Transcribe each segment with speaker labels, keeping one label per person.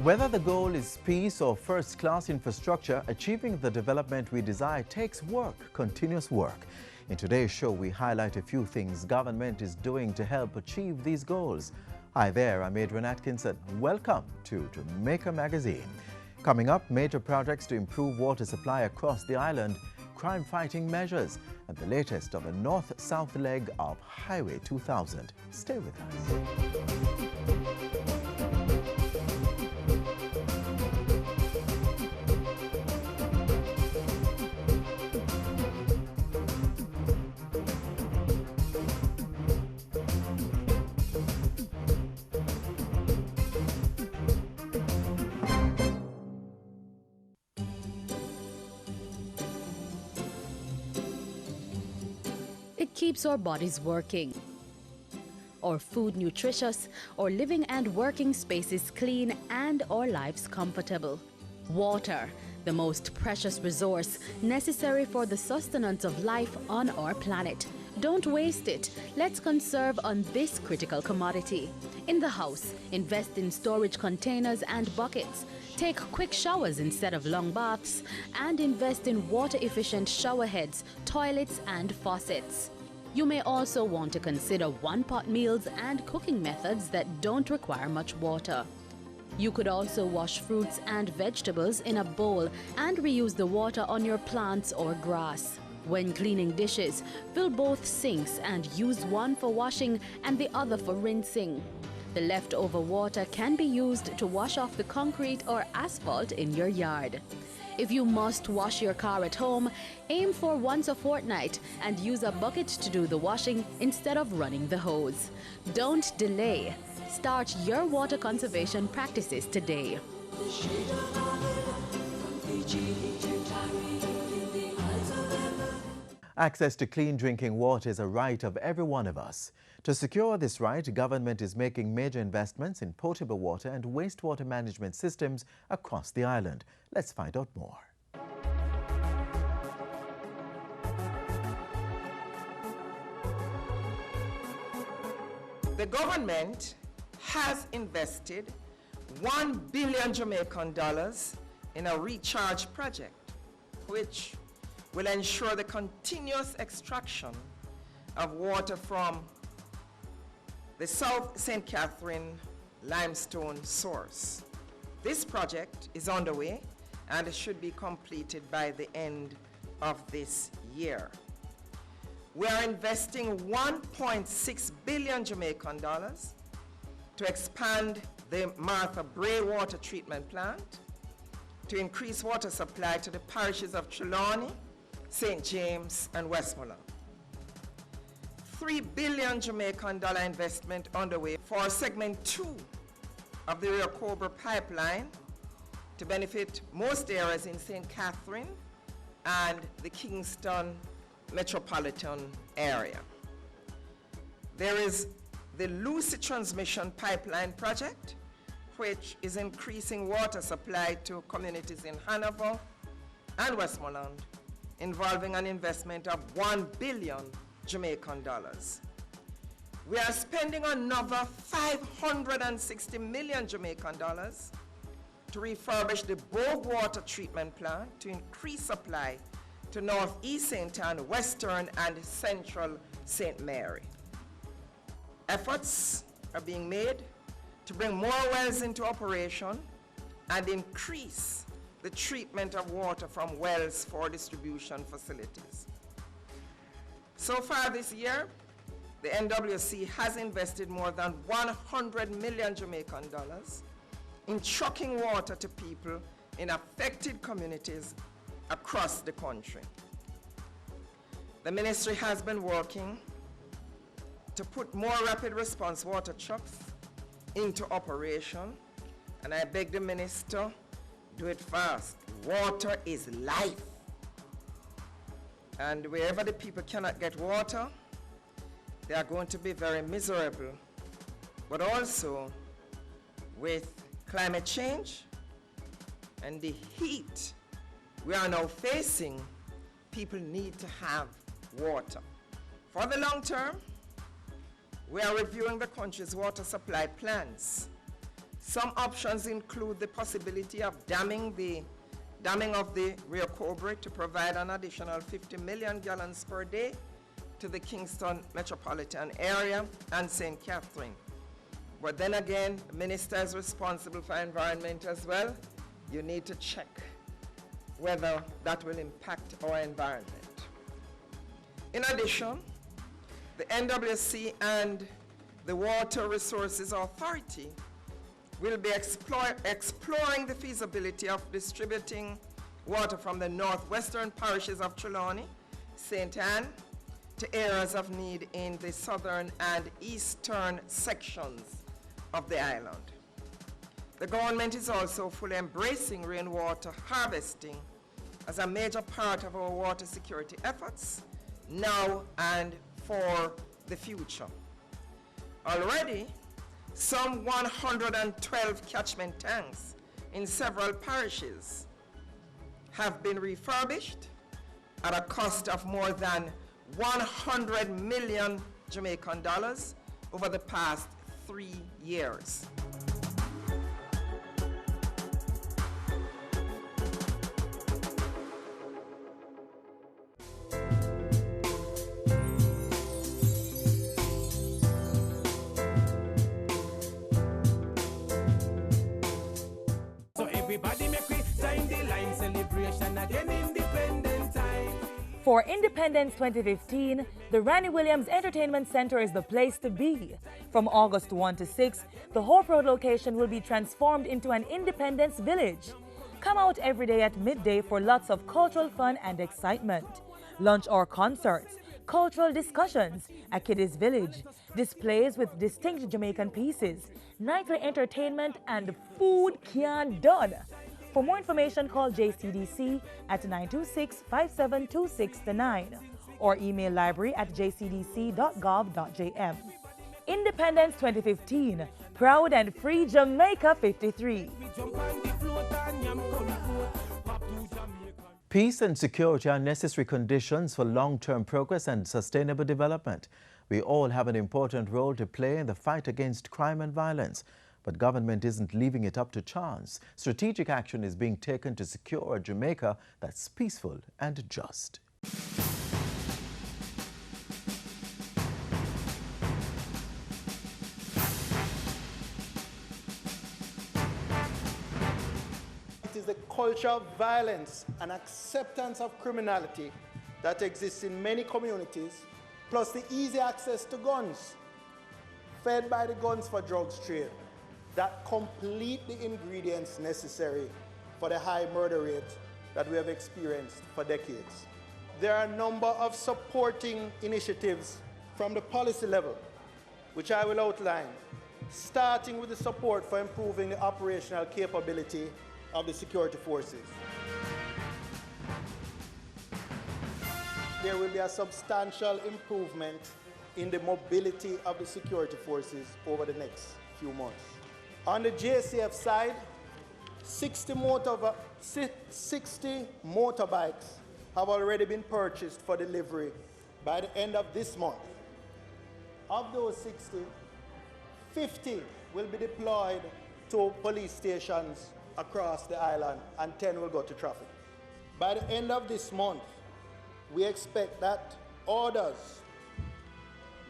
Speaker 1: Whether the goal is peace or first-class infrastructure, achieving the development we desire takes work, continuous work. In today's show, we highlight a few things government is doing to help achieve these goals. Hi there, I'm Adrian Atkinson. Welcome to Jamaica Magazine. Coming up, major projects to improve water supply across the island, crime-fighting measures, and the latest on the north-south leg of Highway 2000. Stay with us.
Speaker 2: It keeps our bodies working, our food nutritious, our living and working spaces clean, and our lives comfortable. Water, the most precious resource necessary for the sustenance of life on our planet. Don't waste it. Let's conserve on this critical commodity. In the house, invest in storage containers and buckets. Take quick showers instead of long baths, and invest in water-efficient shower heads, toilets, and faucets. You may also want to consider one-pot meals and cooking methods that don't require much water. You could also wash fruits and vegetables in a bowl and reuse the water on your plants or grass. When cleaning dishes, fill both sinks and use one for washing and the other for rinsing. The leftover water can be used to wash off the concrete or asphalt in your yard. If you must wash your car at home, aim for once a fortnight and use a bucket to do the washing instead of running the hose. Don't delay. Start your water conservation practices today.
Speaker 1: Access to clean drinking water is a right of every one of us. To secure this right, government is making major investments in potable water and wastewater management systems across the island. Let's find out more.
Speaker 3: The government has invested $1 billion Jamaican dollars in a recharge project, which will ensure the continuous extraction of water from the South St. Catherine limestone source. This project is underway and should be completed by the end of this year. We are investing $1.6 billion Jamaican dollars to expand the Martha Bray water treatment plant, to increase water supply to the parishes of Trelawney, St. James, and Westmoreland. $3 billion Jamaican dollar investment underway for segment 2 of the Rio Cobra pipeline to benefit most areas in St. Catherine and the Kingston metropolitan area. There is the Lucy Transmission Pipeline Project, which is increasing water supply to communities in Hanover and Westmoreland, involving an investment of $1 billion Jamaican dollars. We are spending another $560 million Jamaican dollars to refurbish the Bogue water treatment plant to increase supply to Northeast St. Ann, Western, and Central St. Mary. Efforts are being made to bring more wells into operation and increase the treatment of water from wells for distribution facilities. So far this year, the NWC has invested more than $100 million Jamaican dollars in trucking water to people in affected communities across the country. The ministry has been working to put more rapid response water trucks into operation, and I beg the minister, do it fast. Water is life. And wherever the people cannot get water, they are going to be very miserable. But also, with climate change and the heat we are now facing, people need to have water. For the long term, we are reviewing the country's water supply plans Some options include the possibility of damming of the Rio Cobre to provide an additional 50 million gallons per day to the Kingston metropolitan area and St. Catherine. But then again, the minister is responsible for environment as well. You need to check whether that will impact our environment. In addition, the NWC and the Water Resources Authority will be exploring the feasibility of distributing water from the northwestern parishes of Trelawney, St. Anne, to areas of need in the southern and eastern sections of the island. The government is also fully embracing rainwater harvesting as a major part of our water security efforts now and for the future. Already, some 112 catchment tanks in several parishes have been refurbished at a cost of more than 100 million Jamaican dollars over the past 3 years.
Speaker 4: Everybody make we join the line, celebration again, independent time.
Speaker 5: For Independence 2015, the Randy Williams Entertainment Center is the place to be. From August 1 to 6, the Hope Road location will be transformed into an Independence Village. Come out every day at midday for lots of cultural fun and excitement. Lunch or concerts, cultural discussions, a kiddies village, displays with distinct Jamaican pieces, nightly entertainment, and food can done. For more information, call JCDC at 926-5726-9 or email library@jcdc.gov.jm. Independence 2015, proud and free Jamaica 53.
Speaker 1: Peace and security are necessary conditions for long-term progress and sustainable development. We all have an important role to play in the fight against crime and violence, but government isn't leaving it up to chance. Strategic action is being taken to secure a Jamaica that's peaceful and just.
Speaker 6: It is the culture of violence and acceptance of criminality that exists in many communities, plus the easy access to guns, fed by the guns for drugs trade, that complete the ingredients necessary for the high murder rate that we have experienced for decades. There are a number of supporting initiatives from the policy level, which I will outline, starting with the support for improving the operational capability of the security forces. There will be a substantial improvement in the mobility of the security forces over the next few months. On the JCF side, 60 motorbikes have already been purchased for delivery by the end of this month. Of those 60, 50 will be deployed to police stations across the island, and 10 will go to traffic. By the end of this month, we expect that orders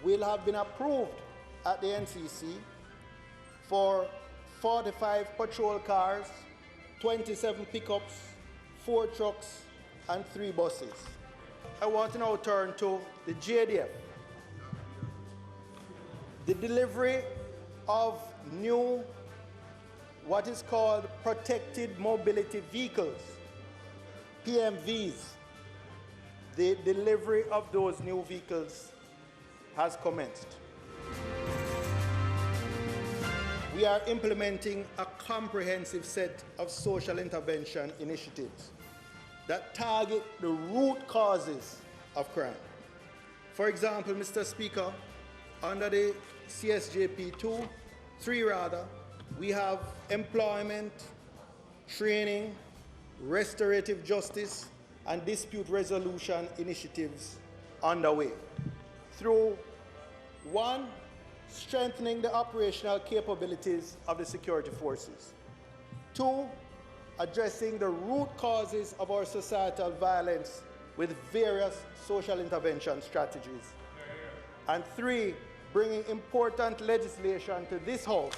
Speaker 6: will have been approved at the NCC for 45 patrol cars, 27 pickups, 4 trucks, and 3 buses. I want to now turn to the JDF. The delivery of new, what is called protected mobility vehicles, PMVs. The delivery of those new vehicles has commenced. We are implementing a comprehensive set of social intervention initiatives that target the root causes of crime. For example, Mr. Speaker, under the CSJP 3 we have employment, training, restorative justice, and dispute resolution initiatives underway. Through 1, strengthening the operational capabilities of the security forces. 2, addressing the root causes of our societal violence with various social intervention strategies. And 3, bringing important legislation to this House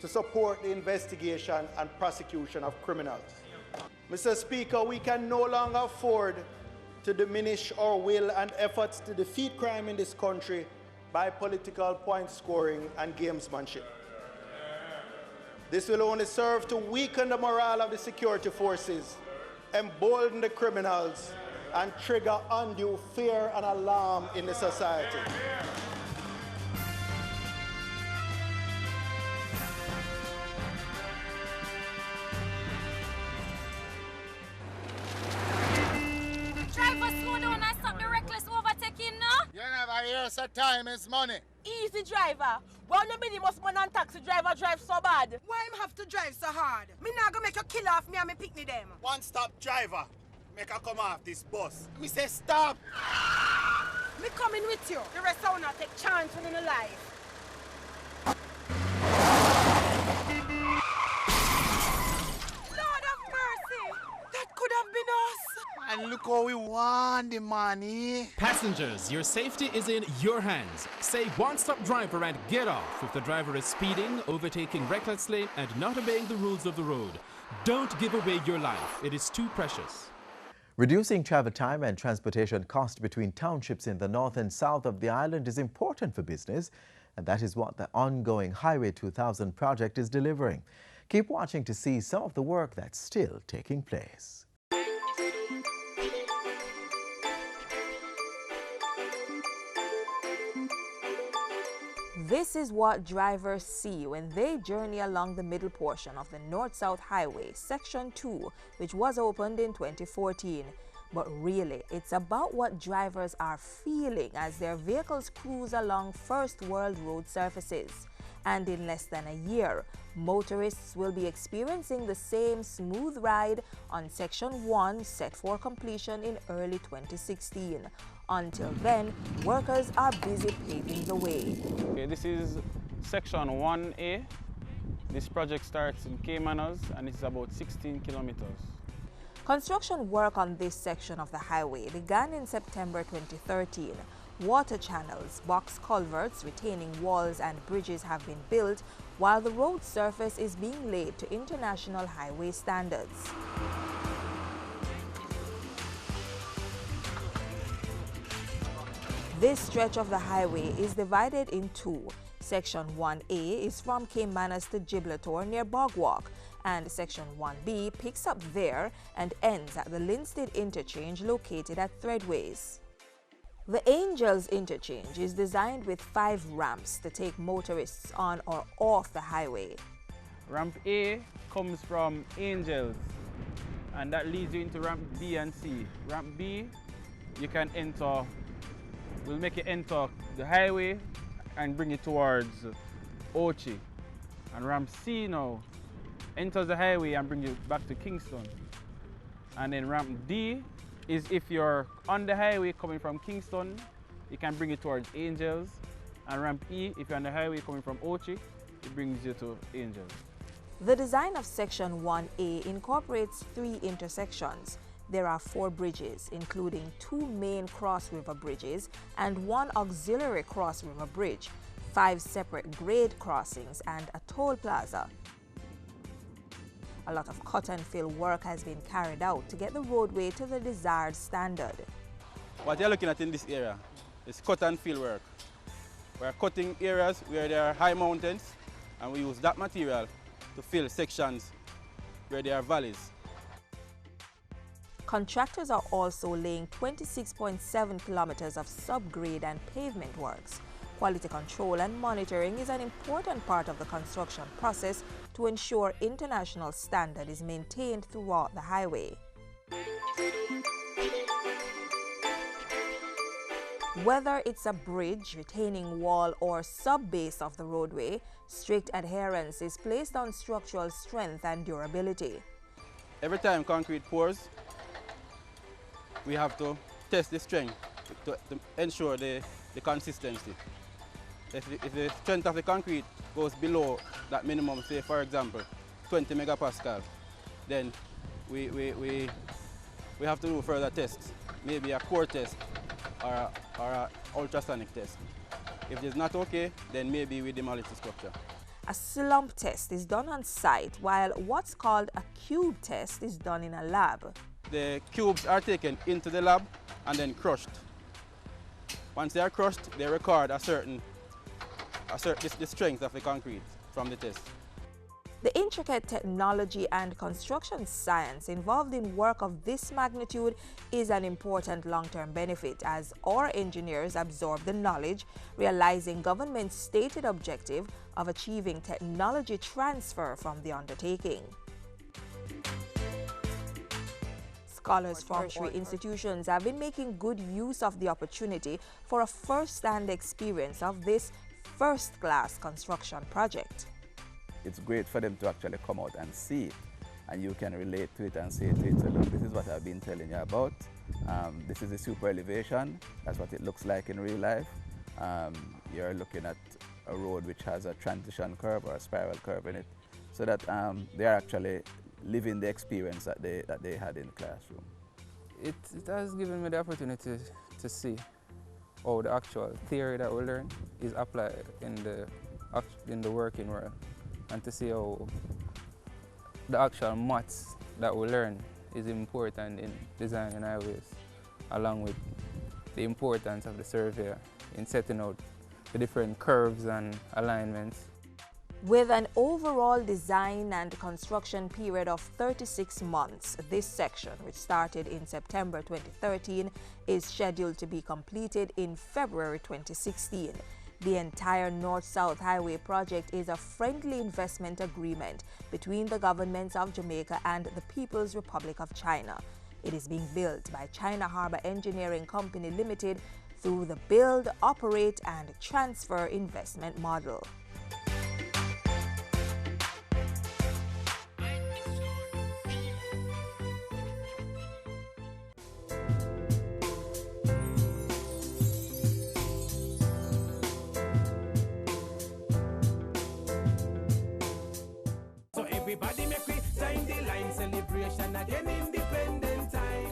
Speaker 6: to support the investigation and prosecution of criminals. Mr. Speaker, we can no longer afford to diminish our will and efforts to defeat crime in this country by political point scoring and gamesmanship. This will only serve to weaken the morale of the security forces, embolden the criminals, and trigger undue fear and alarm in the society.
Speaker 7: Driver, slow down and stop the reckless overtaking, no?
Speaker 8: You never hear so time is money.
Speaker 9: Easy, driver. Why no minimum man and taxi driver drive so bad?
Speaker 10: Why him have to drive so hard? Me not gonna make you kill off me and me pick me them.
Speaker 8: One stop driver. Make her come off this bus. Me say stop.
Speaker 10: Me coming with you.
Speaker 9: The rest of not take chance when in the life.
Speaker 10: Lord of mercy. That could have been us.
Speaker 8: And look how we want the money.
Speaker 4: Passengers, your safety is in your hands. Say one-stop driver and get off if the driver is speeding, overtaking recklessly, and not obeying the rules of the road. Don't give away your life. It is too precious.
Speaker 1: Reducing travel time and transportation cost between townships in the north and south of the island is important for business, and that is what the ongoing Highway 2000 project is delivering. Keep watching to see some of the work that's still taking place.
Speaker 11: This is what drivers see when they journey along the middle portion of the North-South Highway, Section 2, which was opened in 2014. But really, it's about what drivers are feeling as their vehicles cruise along first world road surfaces. And in less than a year, motorists will be experiencing the same smooth ride on Section 1 set for completion in early 2016. Until then, workers are busy paving the way.
Speaker 12: Okay, this is Section 1A. This project starts in Caymanas and it's about 16 kilometers.
Speaker 11: Construction work on this section of the highway began in September 2013. Water channels, box culverts, retaining walls and bridges have been built, while the road surface is being laid to international highway standards. This stretch of the highway is divided in two. Section 1A is from Caymanas to Gibraltar near Bogwalk, and Section 1B picks up there and ends at the Linstead interchange located at Threadways. The Angels interchange is designed with 5 ramps to take motorists on or off the highway.
Speaker 12: Ramp A comes from Angels and that leads you into ramp B and C. Ramp B, you can enter, we'll make you enter the highway and bring you towards Ochi. And ramp C now enters the highway and bring you back to Kingston. And then ramp D is if you're on the highway coming from Kingston, it can bring you towards Angels. And ramp E, if you're on the highway coming from Ochi, it brings you to Angels.
Speaker 11: The design of Section 1A incorporates 3 intersections. There are 4 bridges, including 2 main cross-river bridges and 1 auxiliary cross-river bridge, 5 separate grade crossings, and a toll plaza. A lot of cut and fill work has been carried out to get the roadway to the desired standard.
Speaker 12: What you're looking at in this area is cut and fill work. We're cutting areas where there are high mountains, and we use that material to fill sections where there are valleys.
Speaker 11: Contractors are also laying 26.7 kilometers of subgrade and pavement works. Quality control and monitoring is an important part of the construction process to ensure international standard is maintained throughout the highway. Whether it's a bridge, retaining wall, or sub-base of the roadway, strict adherence is placed on structural strength and durability.
Speaker 12: Every time concrete pours, we have to test the strength to ensure the consistency. If the strength of the concrete goes below that minimum, say for example, 20 megapascal, then we have to do further tests, maybe a core test or a ultrasonic test. If it's not okay, then maybe we demolish the structure.
Speaker 11: A slump test is done on site, while what's called a cube test is done in a lab.
Speaker 12: The cubes are taken into the lab and then crushed. Once they are crushed, they record the strength of the concrete from the test.
Speaker 11: The intricate technology and construction science involved in work of this magnitude is an important long-term benefit as our engineers absorb the knowledge, realizing government's stated objective of achieving technology transfer from the undertaking. Scholars from tertiary institutions have been making good use of the opportunity for a first-hand experience of this first-class construction project.
Speaker 13: It's great for them to actually come out and see it, and you can relate to it and say to it, so look, this is what I've been telling you about. This is the super elevation. That's what it looks like in real life. You're looking at a road which has a transition curve or a spiral curve in it, so that they are actually living the experience that they had in the classroom.
Speaker 14: It has given me the opportunity to see how the actual theory that we learn is applied in the working world, and to see how the actual maths that we learn is important in designing highways, along with the importance of the surveyor in setting out the different curves and alignments.
Speaker 11: With an overall design and construction period of 36 months, this section, which started in September 2013, is scheduled to be completed in February 2016. The entire North-South Highway project is a friendly investment agreement between the governments of Jamaica and the People's Republic of China. It is being built by China Harbour Engineering Company Limited through the Build, Operate and Transfer investment model.
Speaker 15: Everybody make we sign the line, celebration again, independent time.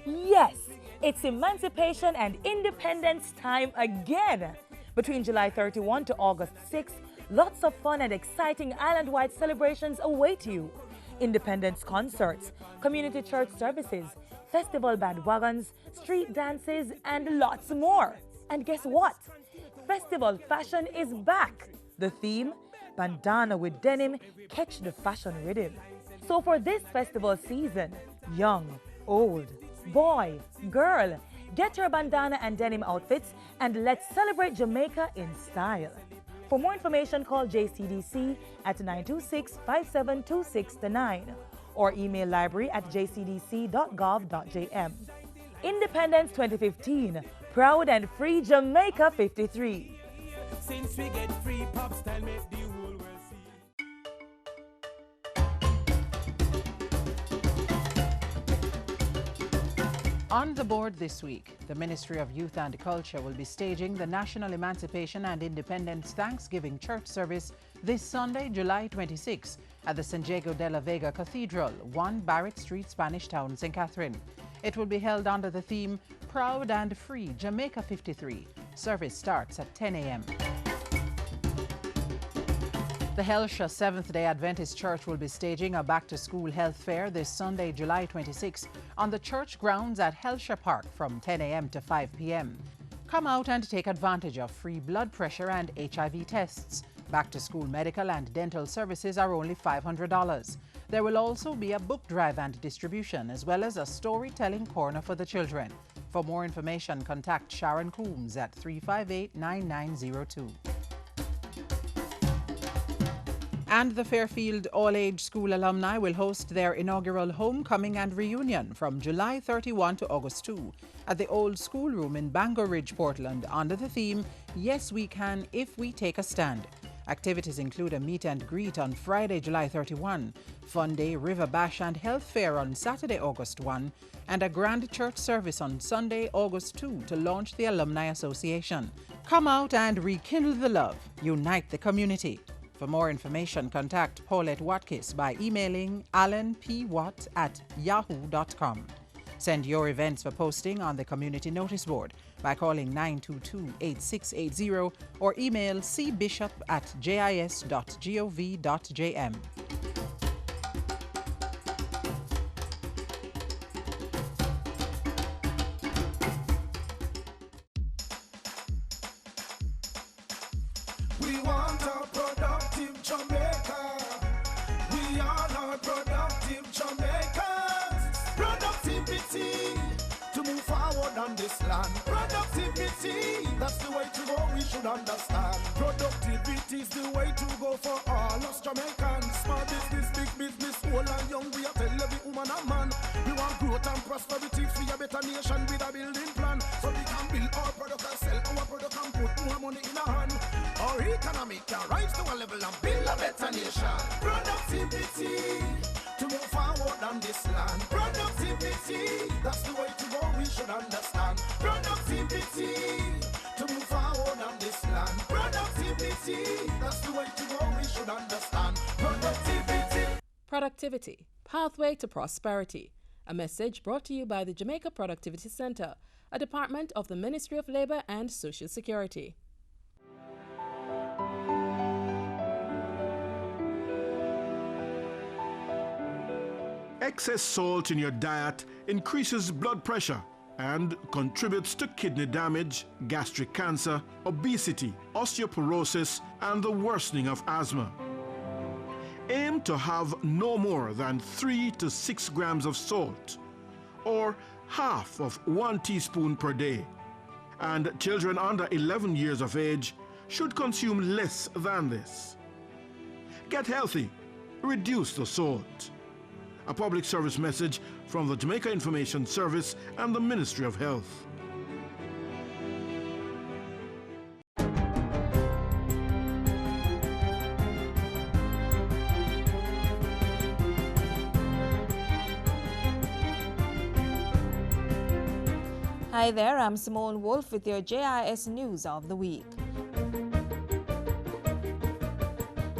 Speaker 5: Yes, it's emancipation and independence time again. Between July 31 to August 6, lots of fun and exciting island-wide celebrations await you. Independence concerts, community church services, festival bandwagons, street dances, and lots more. And guess what? Festival fashion is back. The theme? Bandana with denim, catch the fashion rhythm. So for this festival season, young, old, boy, girl, get your bandana and denim outfits and let's celebrate Jamaica in style. For more information, call JCDC at 926-5726-9 or email library@jcdc.gov.jm. Independence 2015, proud and free Jamaica 53.
Speaker 15: Since we get free pop style, make the whole world see.
Speaker 16: On the board this week, the Ministry of Youth and Culture will be staging the National Emancipation and Independence Thanksgiving Church service this Sunday, July 26, at the San Diego de la Vega Cathedral, 1 Barrett Street, Spanish Town, St. Catherine. It will be held under the theme Proud and Free Jamaica 53. Service starts at 10 a.m. The Helsha Seventh-day Adventist Church will be staging a back-to-school health fair this Sunday, July 26, on the church grounds at Helsha Park from 10 a.m. to 5 p.m. Come out and take advantage of free blood pressure and HIV tests. Back-to-school medical and dental services are only $500. There will also be a book drive and distribution, as well as a storytelling corner for the children. For more information, contact Sharon Coombs at 358-9902. And the Fairfield All-Age School alumni will host their inaugural homecoming and reunion from July 31 to August 2 at the Old Schoolroom in Bangor Ridge, Portland, under the theme, Yes We Can If We Take a Stand. Activities include a meet and greet on Friday, July 31, Fun Day, River Bash and Health Fair on Saturday, August 1, and a grand church service on Sunday, August 2 to launch the Alumni Association. Come out and rekindle the love. Unite the community. For more information, contact Paulette Watkis by emailing alanpwatt@yahoo.com. Send your events for posting on the community notice board by calling 922-8680 or email cbishop@jis.gov.jm.
Speaker 15: We want a productive Jamaica. We are not productive Jamaicans. Productivity to move forward on this land. Productivity, that's the way to go, we should understand. Productivity is the way to go for all us Jamaicans. Small business, big business, old and young, we are tell every woman and man. We want growth and prosperity for a better nation with a building plan. So we can build our product and sell our product and put more money in our hand. Our economy can rise to a level and build a better nation. Productivity to move forward on this land. Productivity, that's the way to go, we should understand. Productivity to move forward on this land. Productivity, that's the way to go, we should understand. Productivity.
Speaker 17: Productivity, pathway to prosperity. A message brought to you by the Jamaica Productivity Center, a department of the Ministry of Labor and Social Security.
Speaker 18: Excess salt in your diet increases blood pressure and contributes to kidney damage, gastric cancer, obesity, osteoporosis, and the worsening of asthma. Aim to have no more than 3 to 6 grams of salt, or half of 1 teaspoon per day. And children under 11 years of age should consume less than this. Get healthy. Reduce the salt. A public service message from the Jamaica Information Service and the Ministry of Health.
Speaker 11: Hi there, I'm Simone Wolf with your JIS News of the Week.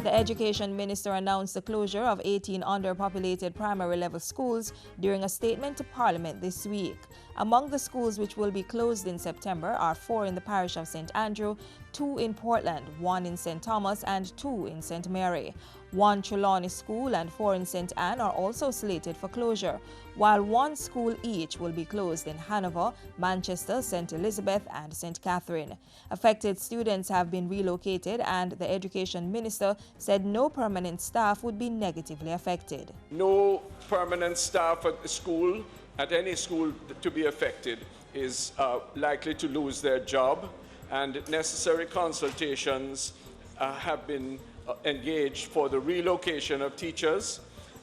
Speaker 11: The Education Minister announced the closure of 18 underpopulated primary level schools during a statement to Parliament this week. Among the schools which will be closed in September are 4 in the parish of St. Andrew, 2 in Portland, 1 in St. Thomas and 2 in St. Mary. 1 Trelawney School and 4 in St. Anne are also slated for closure, while 1 school each will be closed in Hanover, Manchester, St. Elizabeth and St. Catherine. Affected students have been relocated and the Education Minister said no permanent staff would be negatively affected.
Speaker 19: No permanent staff at the school, at any school to be affected, is likely to lose their job, and necessary consultations have been engaged for the relocation of teachers,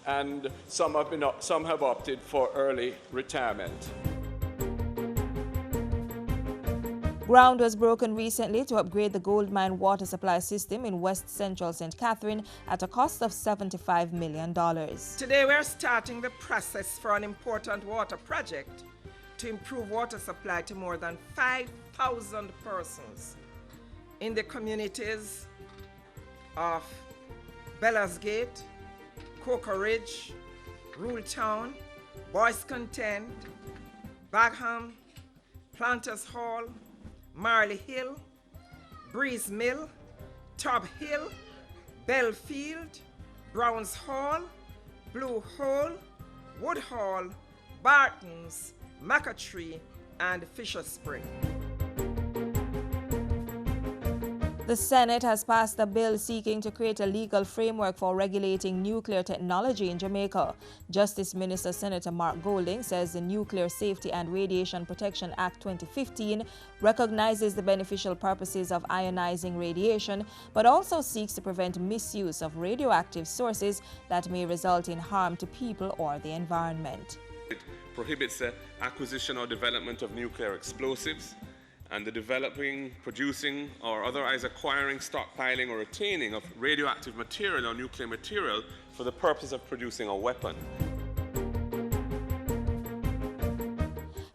Speaker 19: and some have opted for early retirement.
Speaker 11: Ground was broken recently to upgrade the Goldmine water supply system in West Central St. Catherine at a cost of $75 million.
Speaker 3: Today we're starting the process for an important water project to improve water supply to more than 5,000 persons in the communities of Bellas Gate, Cocoa Ridge, Rule Town, Boys Content, Bagham, Planters Hall, Marley Hill, Breeze Mill, Top Hill, Belfield, Browns Hall, Blue Hole, Wood Hall, Bartons, Macatree, and Fisher Spring.
Speaker 11: The Senate has passed a bill seeking to create a legal framework for regulating nuclear technology in Jamaica. Justice Minister Senator Mark Golding says the Nuclear Safety and Radiation Protection Act 2015 recognizes the beneficial purposes of ionizing radiation, but also seeks to prevent misuse of radioactive sources that may result in harm to people or the environment.
Speaker 20: It prohibits the acquisition or development of nuclear explosives, and the developing, producing, or otherwise acquiring, stockpiling, or retaining of radioactive material or nuclear material for the purpose of producing a weapon.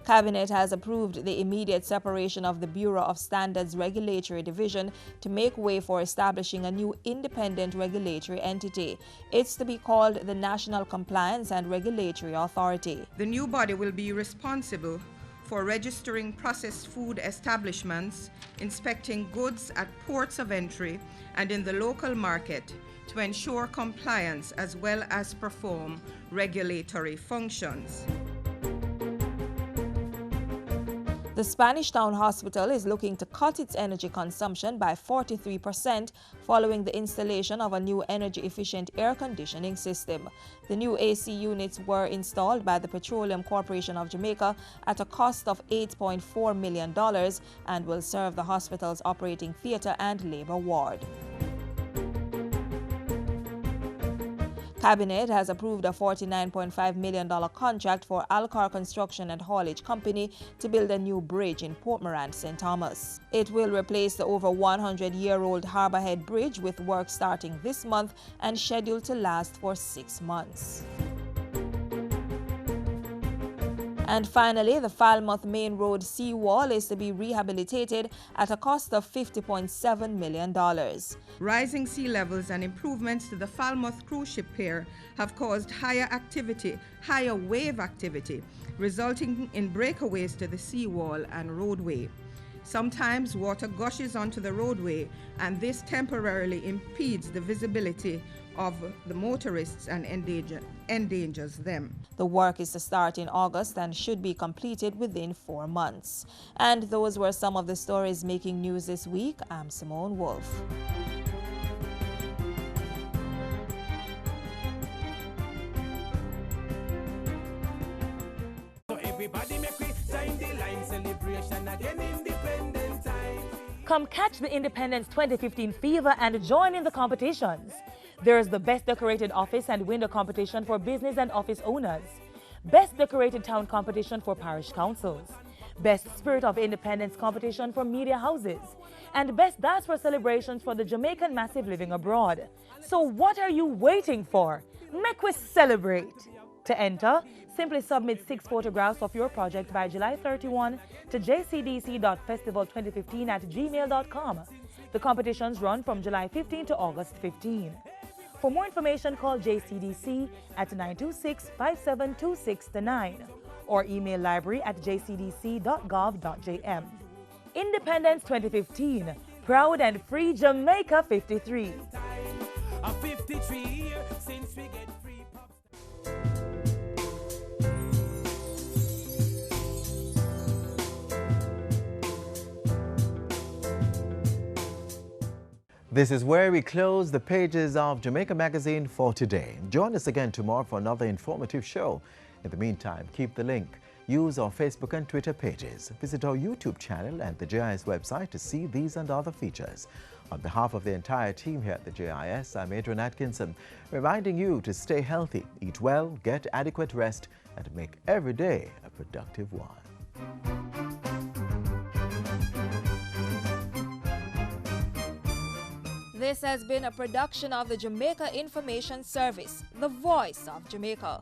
Speaker 11: Cabinet has approved the immediate separation of the Bureau of Standards Regulatory Division to make way for establishing a new independent regulatory entity. It's to be called the National Compliance and Regulatory Authority.
Speaker 3: The new body will be responsible for registering processed food establishments, inspecting goods at ports of entry and in the local market to ensure compliance as well as perform regulatory functions.
Speaker 11: The Spanish Town Hospital is looking to cut its energy consumption by 43% following the installation of a new energy-efficient air conditioning system. The new AC units were installed by the Petroleum Corporation of Jamaica at a cost of $8.4 million and will serve the hospital's operating theatre and labor ward. Cabinet has approved a $49.5 million contract for Alcar Construction and Haulage Company to build a new bridge in Port Morant, St. Thomas. It will replace the over 100-year-old Harborhead Bridge, with work starting this month and scheduled to last for 6 months. And finally, the Falmouth Main Road seawall is to be rehabilitated at a cost of $50.7 million.
Speaker 3: Rising sea levels and improvements to the Falmouth cruise ship pier have caused higher wave activity, resulting in breakaways to the seawall and roadway. Sometimes water gushes onto the roadway, and this temporarily impedes the visibility of the motorists and endangers them.
Speaker 11: The work is to start in August and should be completed within 4 months. And those were some of the stories making news this week. I'm Simone Wolf.
Speaker 15: So everybody make we join the line, celebration again, independent time.
Speaker 5: Come catch the Independence 2015 fever and join in the competitions. There's the Best Decorated Office and Window competition for business and office owners, Best Decorated Town competition for parish councils, Best Spirit of Independence competition for media houses, and Best Diaspora celebrations for the Jamaican Massive Living Abroad. So what are you waiting for? Make we celebrate! To enter, simply submit 6 photographs of your project by July 31 to jcdc.festival2015@gmail.com. The competitions run from July 15 to August 15. For more information, call JCDC at 926-5726-9 or email library@jcdc.gov.jm. Independence 2015, proud and free Jamaica 53.
Speaker 15: A 53 year since we get free pop.
Speaker 1: This is where we close the pages of Jamaica Magazine for today. Join us again tomorrow for another informative show. In the meantime, keep the link. Use our Facebook and Twitter pages. Visit our YouTube channel and the JIS website to see these and other features. On behalf of the entire team here at the JIS, I'm Adrian Atkinson, reminding you to stay healthy, eat well, get adequate rest, and make every day a productive one.
Speaker 11: This has been a production of the Jamaica Information Service, the voice of Jamaica.